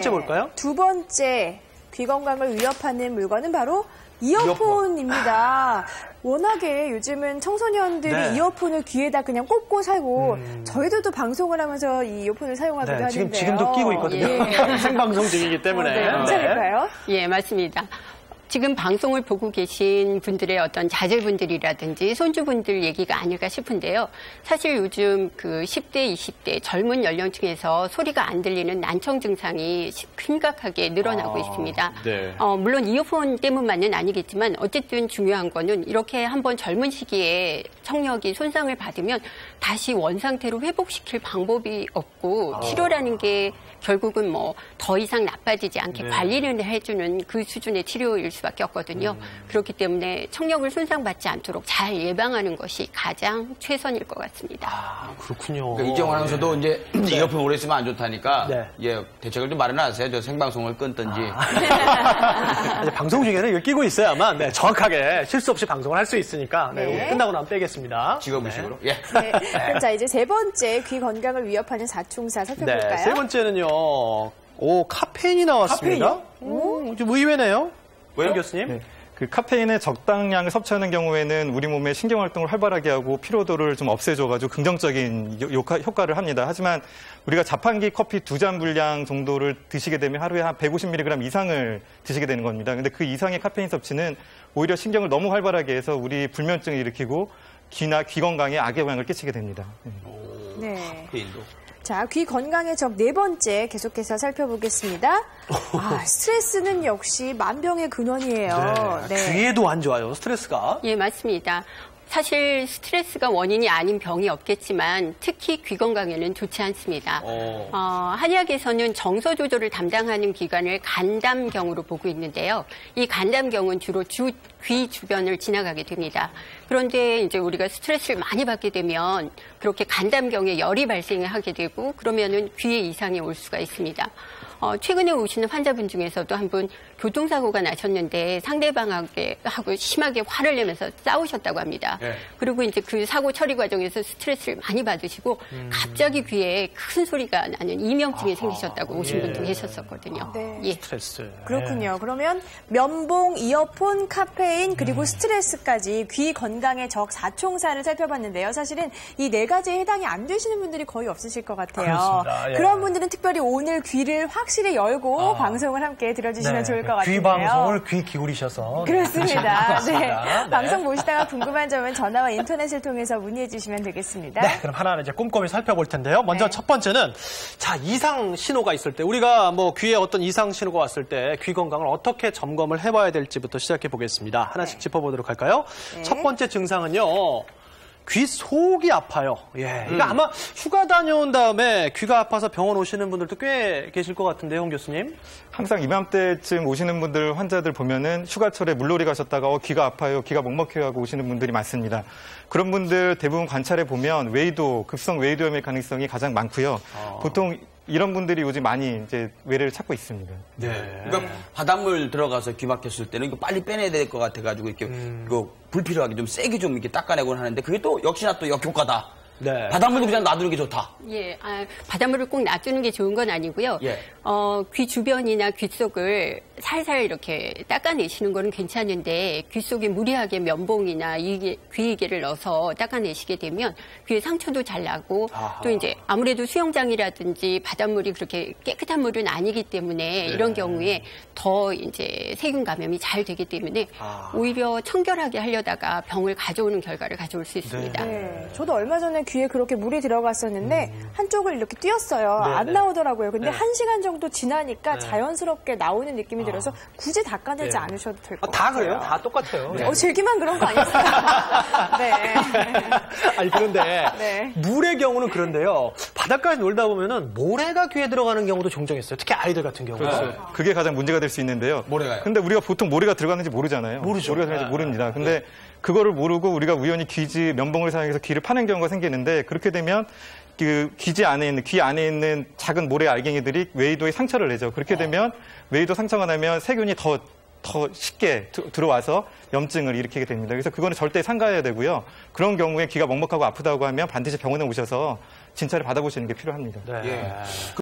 번째 볼까요? 두 번째 귀 건강을 위협하는 물건은 바로 이어폰입니다. 워낙에 요즘은 청소년들이 네. 이어폰을 귀에다 그냥 꽂고 살고 저희들도 방송을 하면서 이 이어폰을 사용하기도 네, 하는데요. 지금도 끼고 있거든요. 예. 생방송 중이기 때문에. 네, 괜찮을까요? 예, 맞습니다. 지금 방송을 보고 계신 분들의 어떤 자제분들이라든지 손주분들 얘기가 아닐까 싶은데요. 사실 요즘 그 10대, 20대 젊은 연령층에서 소리가 안 들리는 난청 증상이 심각하게 늘어나고 있습니다. 네. 물론 이어폰 때문만은 아니겠지만 어쨌든 중요한 거는 이렇게 한번 젊은 시기에 청력이 손상을 받으면 다시 원상태로 회복시킬 방법이 없고 치료라는 게 결국은 뭐 더 이상 나빠지지 않게 관리를 해주는 그 수준의 치료일 수밖에 없거든요. 그렇기 때문에 청력을 손상받지 않도록 잘 예방하는 것이 가장 최선일 것 같습니다. 아, 그렇군요. 그러니까 이정환 아나운서도 이제 이어폰 오래 쓰면 안 좋다니까 예, 대책을 좀 마련하세요. 저 생방송을 끊든지. 이제 방송 중에는 이걸 끼고 있어야만 정확하게 실수 없이 방송을 할 수 있으니까 네. 끝나고 나면 빼겠습니다. 직업의식으로. 예. 네. 그럼 자, 이제 세 번째 귀 건강을 위협하는 사충사 살펴볼까요? 네, 세 번째는요. 카페인이 나왔습니다. 좀 의외네요. 왜요? 교수님? 네. 그 카페인의 적당량을 섭취하는 경우에는 우리 몸의 신경활동을 활발하게 하고 피로도를 좀 없애줘가지고 긍정적인 효과를 합니다. 하지만 우리가 자판기 커피 2잔 분량 정도를 드시게 되면 하루에 한 150mg 이상을 드시게 되는 겁니다. 근데 그 이상의 카페인 섭취는 오히려 신경을 너무 활발하게 해서 우리 불면증을 일으키고 귀나 귀 건강에 악의 영향을 끼치게 됩니다. 네. 카페인도. 자, 귀 건강의 적 네 번째 계속해서 살펴보겠습니다. 스트레스는 역시 만병의 근원이에요. 네. 귀에도 안 좋아요, 스트레스가. 예, 맞습니다. 사실 스트레스가 원인이 아닌 병이 없겠지만 특히 귀 건강에는 좋지 않습니다. 한의학에서는 정서 조절을 담당하는 기관을 간담경으로 보고 있는데요. 이 간담경은 주로 귀 주변을 지나가게 됩니다. 그런데 이제 우리가 스트레스를 많이 받게 되면 그렇게 간담경에 열이 발생하게 되고 그러면은 귀에 이상이 올 수가 있습니다. 최근에 오시는 환자분 중에서도 한 분 교통사고가 나셨는데 상대방하고 심하게 화를 내면서 싸우셨다고 합니다. 네. 그리고 이제 그 사고 처리 과정에서 스트레스를 많이 받으시고 갑자기 귀에 큰 소리가 나는 이명증이 생기셨다고 오신 분도 계셨었거든요. 네. 예. 스트레스. 그렇군요. 그러면 면봉, 이어폰, 카페인, 그리고 스트레스까지 귀 건강의 적 사총사를 살펴봤는데요. 사실은 이 네 가지에 해당이 안 되시는 분들이 거의 없으실 것 같아요. 그렇습니다. 예. 그런 분들은 특별히 오늘 귀를 확실히 열고 방송을 함께 들어주시면 좋을 것 같은데요. 귀 방송을 귀 기울이셔서. 그렇습니다. 네. 네. 방송 보시다가 궁금한 점은 전화와 인터넷을 통해서 문의해 주시면 되겠습니다. 네, 그럼 하나하나 이제 꼼꼼히 살펴볼 텐데요. 먼저 네. 첫 번째는 자, 이상 신호가 있을 때 우리가 뭐 귀에 어떤 이상 신호가 왔을 때 귀 건강을 어떻게 점검을 해봐야 될지부터 시작해 보겠습니다. 하나씩 짚어보도록 할까요? 네. 첫 번째 증상은요. 귀 속이 아파요. 예. 그러니까 아마 휴가 다녀온 다음에 귀가 아파서 병원 오시는 분들도 꽤 계실 것 같은데요, 홍 교수님. 항상 이맘때쯤 오시는 분들, 환자들 보면은 휴가철에 물놀이 가셨다가 귀가 아파요, 귀가 먹먹해요 하고 오시는 분들이 많습니다. 그런 분들 대부분 관찰해 보면 외이도, 급성 외이도염의 가능성이 가장 많고요. 보통 이런 분들이 요즘 많이 이제 외래를 찾고 있습니다. 네. 그러니까 바닷물 들어가서 귀 막혔을 때는 이거 빨리 빼내야 될 것 같아가지고 이렇게 이거 불필요하게 좀 세게 좀 이렇게 닦아내곤 하는데 그게 또 역시나 또 역효과다. 네. 바닷물도 그냥 놔두는 게 좋다. 예, 바닷물을 꼭 놔두는 게 좋은 건 아니고요. 예. 귀 주변이나 귀 속을 살살 이렇게 닦아내시는 거는 괜찮은데 귀 속에 무리하게 면봉이나 귀이개를 넣어서 닦아내시게 되면 귀에 상처도 잘 나고 또 이제 아무래도 수영장이라든지 바닷물이 그렇게 깨끗한 물은 아니기 때문에 이런 경우에 더 이제 세균 감염이 잘 되기 때문에 오히려 청결하게 하려다가 병을 가져오는 결과를 가져올 수 있습니다. 네. 저도 얼마 전에 귀에 그렇게 물이 들어갔었는데 한쪽을 이렇게 띄었어요. 안 나오더라고요. 근데 1시간 정도 지나니까 자연스럽게 나오는 느낌이 들어서 굳이 닦아내지 않으셔도 될 것 같아요. 다 그래요? 다 똑같아요. 제기만 그런 거 아니었어요? 네. 아니, 그런데 네. 물의 경우는 그런데요. 바닷가에 놀다 보면은 모래가 귀에 들어가는 경우도 종종 있어요. 특히 아이들 같은 경우. 그렇죠. 그게 가장 문제가 될 수 있는데요. 모래가요? 근데 우리가 보통 모래가 들어가는지 모르잖아요. 모르죠. 모래가 들어가는지 모릅니다. 근데 그거를 모르고 우리가 우연히 귀지 면봉을 사용해서 귀를 파는 경우가 생기는데 그렇게 되면 그 귀지 안에 있는 귀 안에 있는 작은 모래 알갱이들이 외이도에 상처를 내죠. 그렇게 되면 외이도 상처가 나면 세균이 더 쉽게 들어와서 염증을 일으키게 됩니다. 그래서 그거는 절대 삼가해야 되고요. 그런 경우에 귀가 먹먹하고 아프다고 하면 반드시 병원에 오셔서 진찰을 받아보시는 게 필요합니다. 네. 예.